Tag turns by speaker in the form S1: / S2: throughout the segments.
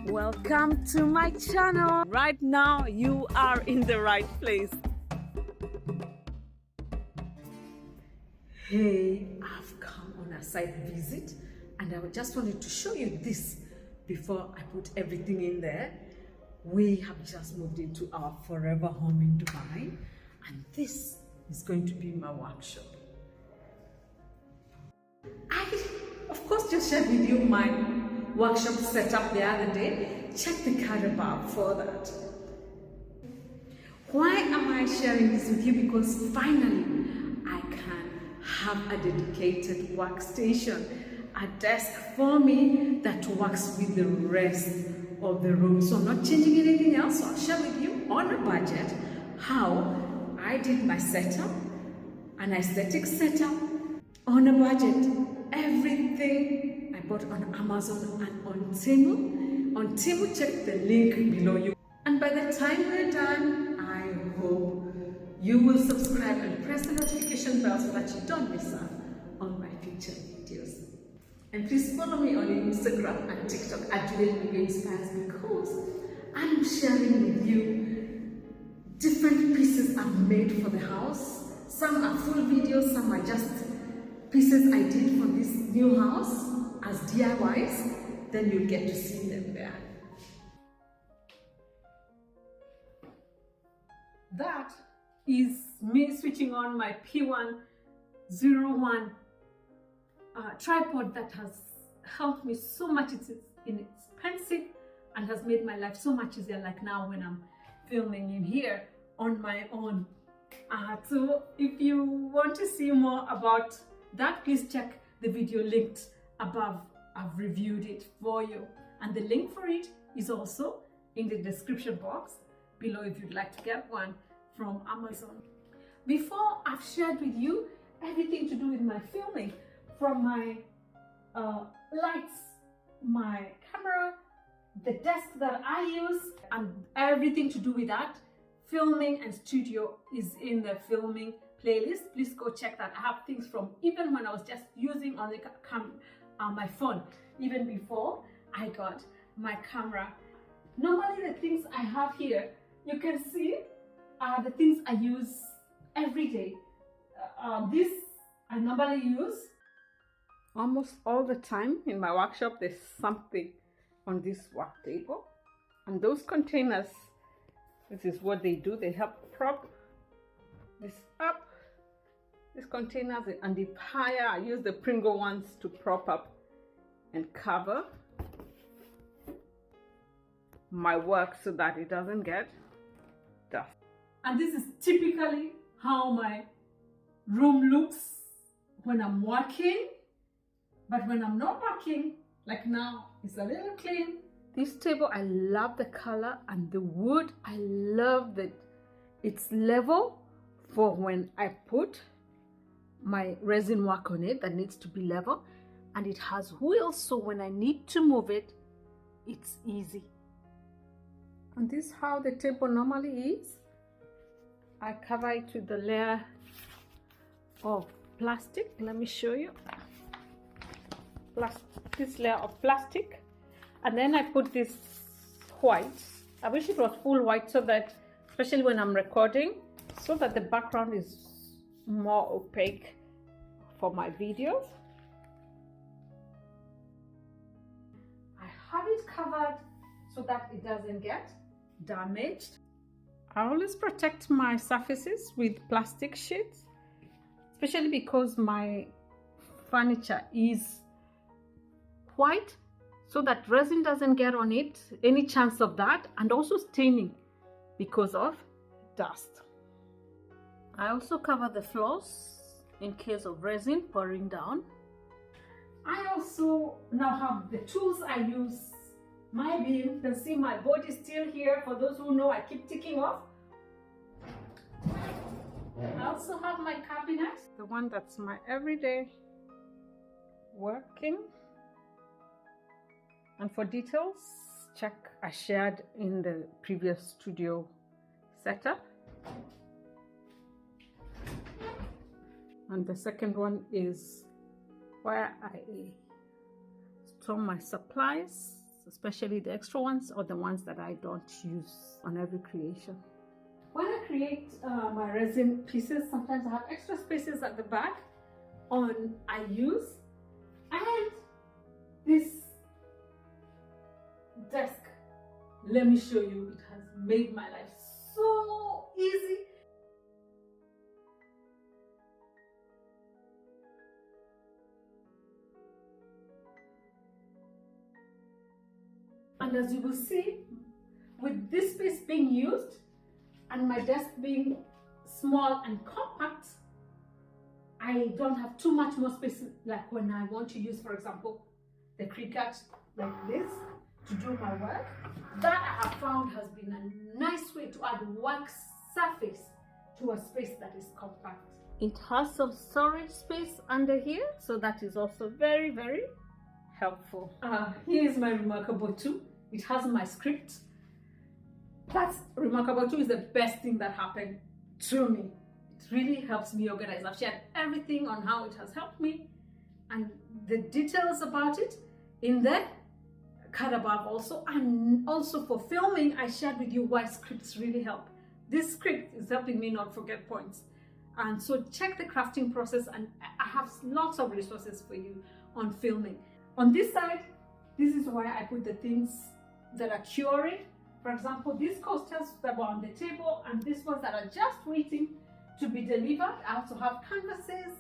S1: Welcome to my channel. Right now you are in the right place. Hey, I've come on a site visit and I just wanted to show you this before I put everything in there. We have just moved into our forever home in Dubai and this is going to be my workshop. I, of course, just shared with you my workshop setup the other day. Check the card above for that. Why am I sharing this with you? Because finally I can have a dedicated workstation, a desk for me that works with the rest of the room. So I'm not changing anything else. So I'll share with you on a budget how I did my setup, an aesthetic setup on a budget. Everything I bought on Amazon and on Temu. On Temu, check the link below you. And by the time we're done, I hope you will subscribe and press the notification bell so that you don't miss out on my future videos. And please follow me on Instagram and TikTok at Inspires, because I'm sharing with you different pieces I've made for the house. Some are full videos, some are just pieces I did for this new house as DIYs. Then you'll get to see them there. That is me switching on my P101 tripod that has helped me so much. It's inexpensive and has made my life so much easier, like now when I'm filming in here on my own. So if you want to see more about that, please check the video linked above. I've reviewed it for you, and the link for it is also in the description box below if you'd like to get one from Amazon. Before, I've shared with you everything to do with my filming, from my lights, my camera, the desk that I use, and everything to do with that. Filming and studio is in the filming playlist. Please go check that. I have things from even when I was just using on the my phone, even before I got my camera. Normally the things I have here, you can see, are the things I use every day. This I normally use almost all the time in my workshop. There's something on this work table, and those containers, this is what they do. They help prop this up. These containers, and the higher, I use the Pringle ones to prop up and cover my work so that it doesn't get dust. And this is typically how my room looks when I'm working. But when I'm not working, like now, it's a little clean. This table, I love the color, and the wood, I love that it's level for when I put my resin work on it that needs to be level, and it has wheels, so when I need to move it, it's easy. And this is how the table normally is. I cover it with the layer of plastic. Let me show you. This layer of plastic, and then I put this white. I wish it was full white so that, especially when I'm recording, so that the background is more opaque for my videos. I have it covered so that it doesn't get damaged. I always protect my surfaces with plastic sheets, especially because my furniture is white, so that resin doesn't get on it, any chance of that, and also staining because of dust. I also cover the floors in case of resin pouring down. I also now have the tools I use. My bin, you can see my board is still here. For those who know, I keep ticking off. I also have my cabinet, the one that's my everyday working. And for details, check I shared in the previous studio setup. And the second one is where I store my supplies especially the extra ones or the ones that I don't use on every creation. When I create my resin pieces, sometimes I have extra spaces at the back I use, and this desk, let me show you, it has made my life so easy. And as you will see, with this space being used and my desk being small and compact, I don't have too much more space like when I want to use, for example, the Cricut like this to do my work. That I have found has been a nice way to add work surface to a space that is compact. It has some storage space under here, so that is also very, very helpful. Here is my Remarkable 2. It has my script. That's Remarkable 2 is the best thing that happened to me. It really helps me organize. I've shared everything on how it has helped me and the details about it in the card above also. And also for filming, I shared with you why scripts really help. This script is helping me not forget points. And so check the crafting process, and I have lots of resources for you on filming. On this side, this is where I put the things that are cured. For example, these coasters that were on the table and these ones that are just waiting to be delivered. I also have canvases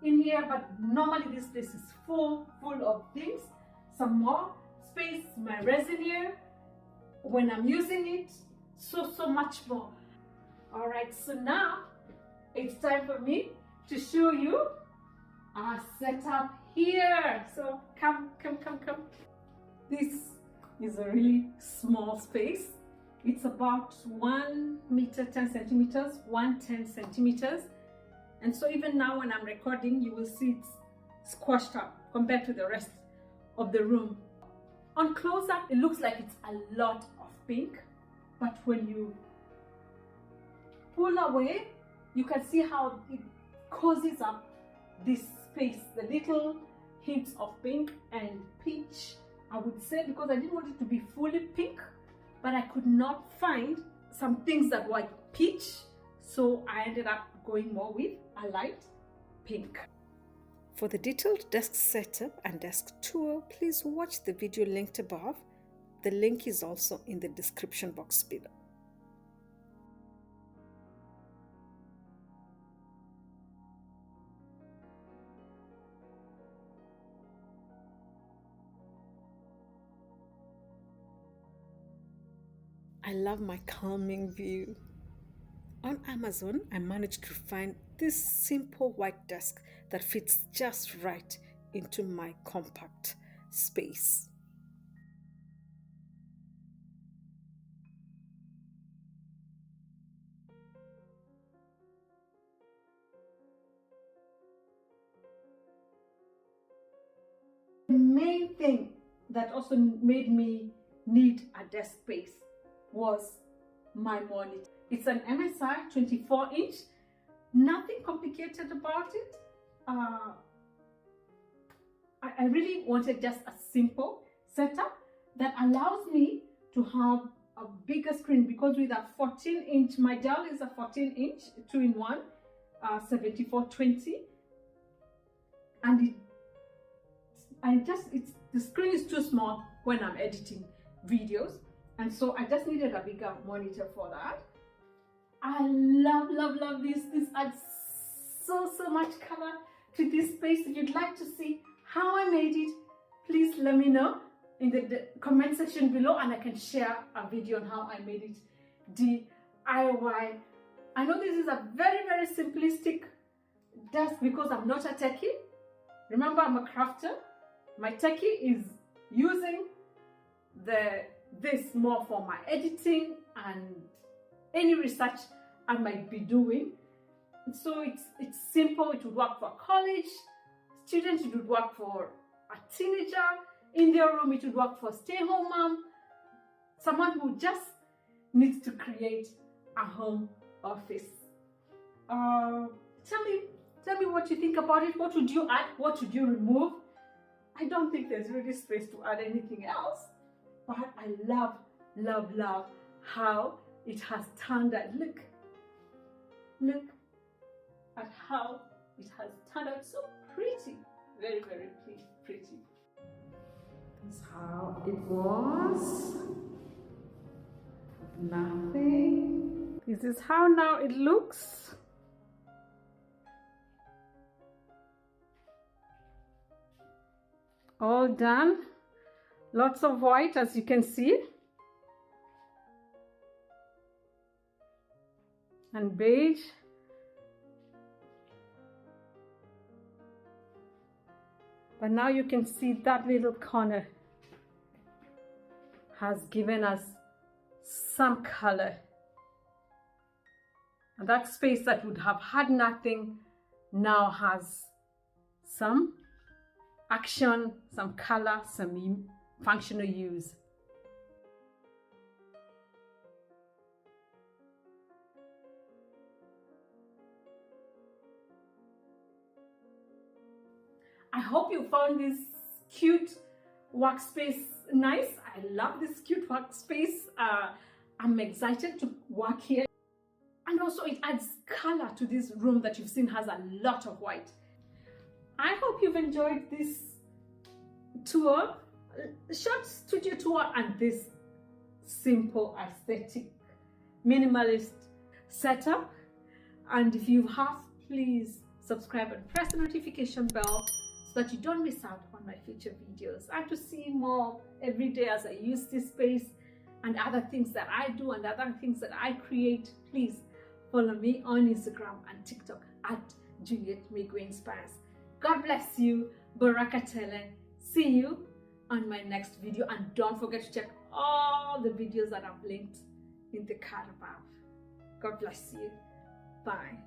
S1: in here, but normally this place is full of things. Some more space, my resin here, when I'm using it, so much more. All right, so now it's time for me to show you our setup here. So come. This is a really small space. It's about 1 meter 10 centimeters, 110 centimeters. And so even now when I'm recording, you will see it's squashed up compared to the rest of the room. On close-up, it looks like it's a lot of pink, but when you pull away, you can see how it cozies up this space, the little hints of pink and peach, I would say, because I didn't want it to be fully pink, but I could not find some things that were peach, so I ended up going more with a light pink. For the detailed desk setup and desk tour, please watch the video linked above. The link is also in the description box below. I love my calming view. On Amazon, I managed to find this simple white desk that fits just right into my compact space. The main thing that also made me need a desk space was my monitor. It's an MSI 24-inch, nothing complicated about it. I really wanted just a simple setup that allows me to have a bigger screen, because with a 14-inch, my Dell is a 14-inch 2-in-1 7420, and the screen is too small when I'm editing videos, and so I just needed a bigger monitor for that. I love this. This adds so much color to this space. If you'd like to see how I made it, please let me know in the comment section below, and I can share a video on how I made it DIY. I know this is a very simplistic desk because I'm not a techie. Remember, I'm a crafter. My techie is using this more for my editing and any research I might be doing. So it's simple. It would work for a college student, it would work for a teenager in their room, it would work for a stay-home mom, someone who just needs to create a home office. Tell me what you think about it. What would you add? What would you remove? I don't think there's really space to add anything else. but I love how it has turned out. Look at how it has turned out, so pretty, very pretty. This is how it was. Nothing. This is how now it looks. All done. Lots of white, as you can see, and beige. But now you can see that little corner has given us some color. And that space that would have had nothing now has some action, some color, some functional use. I hope you found this cute workspace nice. I love this cute workspace. I'm excited to work here. And also it adds color to this room that you've seen has a lot of white. I hope you've enjoyed this tour, short studio tour, and this simple, aesthetic, minimalist setup. And if you have, please subscribe and press the notification bell so that you don't miss out on my future videos, and to see more every day as I use this space and other things that I do and other things that I create. Please follow me on Instagram and TikTok at Juliet Migwe Inspires. God bless you. Barakatele. See you on my next video, and don't forget to check all the videos that I've linked in the card above. God bless you. Bye.